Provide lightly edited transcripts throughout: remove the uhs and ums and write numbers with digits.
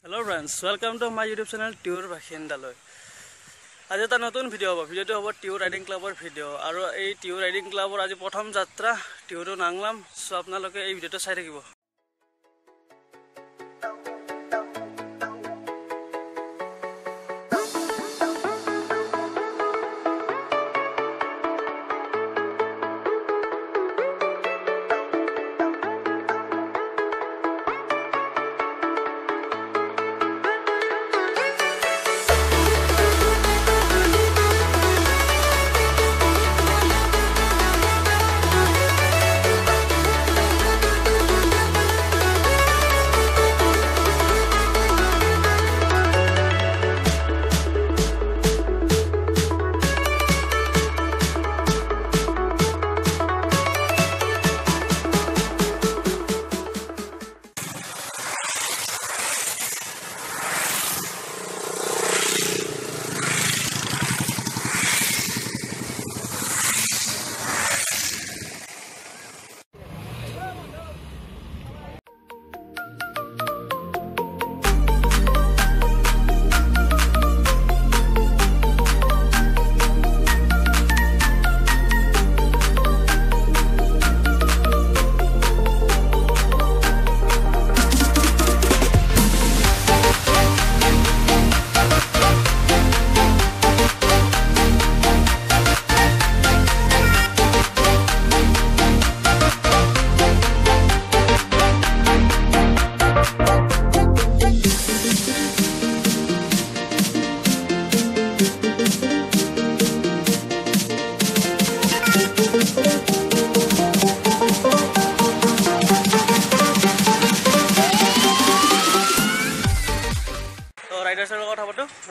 Hello friends, welcome to my YouTube channel Tour Bashindaলৈ। আজি এটা নতুন ভিডিও হ'ব। ভিডিওটো হ'ব টিউৰ ৰাইডিং ক্লাবৰ ভিডিও আৰু এই টিউৰ ৰাইডিং ক্লাবৰ আজি প্ৰথম যাত্ৰা টিউৰো নাংলাম। সো আপোনালোকে এই ভিডিওটো চাই থাকিব।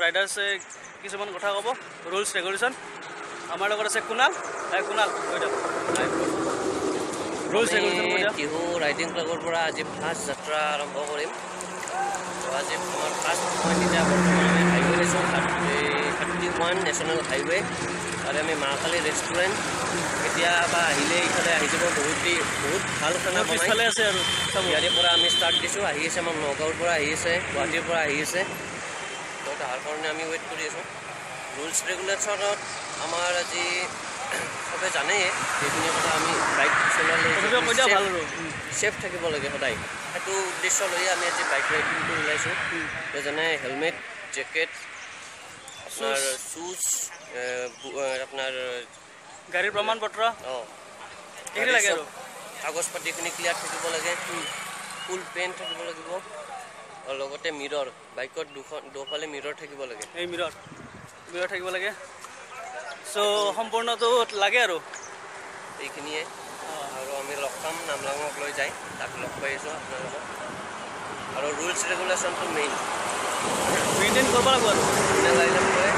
राइडार्स किसुमान कथा कब रुल्स रेगुलेशन आमार लगत आछे Kunal Kunal rules regulation Tihu riding क्लाबर পৰা আজি ফাৰ্স্ট যাত্ৰা আৰম্ভ কৰিম। আজি আমাৰ ফাৰ্স্ট পইণ্ট এতিয়া বৰ্তমান আমি হাইৱে লৈছো 31 নেশ্যনেল হাইৱে আৰু আমি মাকালি ৰেষ্টুৰেণ্ট কেতিয়াবা আহিলে ইফালে আহি যাব। বহুত ভাল খানা বনাই আছে আৰু ইয়াৰে পৰা আমি ষ্টাৰ্ট দিছোঁ। আহি আছে আমাৰ নগাঁৱৰ পৰা আহি আছে, গুৱাহাটীৰ পৰা আহি আছে। তাৰ কাৰণে আমি ৱেইট কৰি আছোঁ। ৰুলছ ৰেগুলেশ্যনত আমাৰ আজি চবে জানেই সেইখিনি কথা। আমি বাইক চলালে ছেফ থাকিব লাগে সদায়, সেইটো উদ্দেশ্য লৈ আমি আজি বাইক ৰাইডিংটো ওলাইছোঁ। যেনে হেলমেট, জেকেট, আপোনাৰ শ্বুজ, আপোনাৰ গাড়ীৰ প্ৰমাণ পত্ৰ, এইখিনি লাগে আৰু কাগজ পাতিখিনি ক্লিয়াৰ থাকিব লাগে, ফুল পেণ্ট থাকিব লাগিব আৰু লগতে মিৰৰ, বাইকত দুফালে মিৰৰ থাকিব লাগে। এই মিৰৰ থাকিব লাগে। চ' সম্পূৰ্ণটো লাগে আৰু এইখিনিয়ে। আৰু আমি লগ পাম নামলাঙক লৈ যায়, তাক লগ পাই আছোঁ আপোনালোকক। আৰু ৰুলছ ৰেগুলেশ্যনটো মেইনটেইন কৰিব লাগিব আৰু লাইন কৰে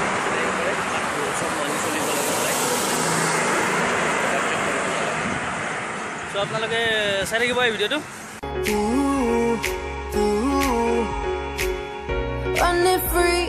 চব মানি চলিব লাগে সদায়। চ' আপোনালোকে চাই থাকিব এই ভিডিঅ'টো। Running free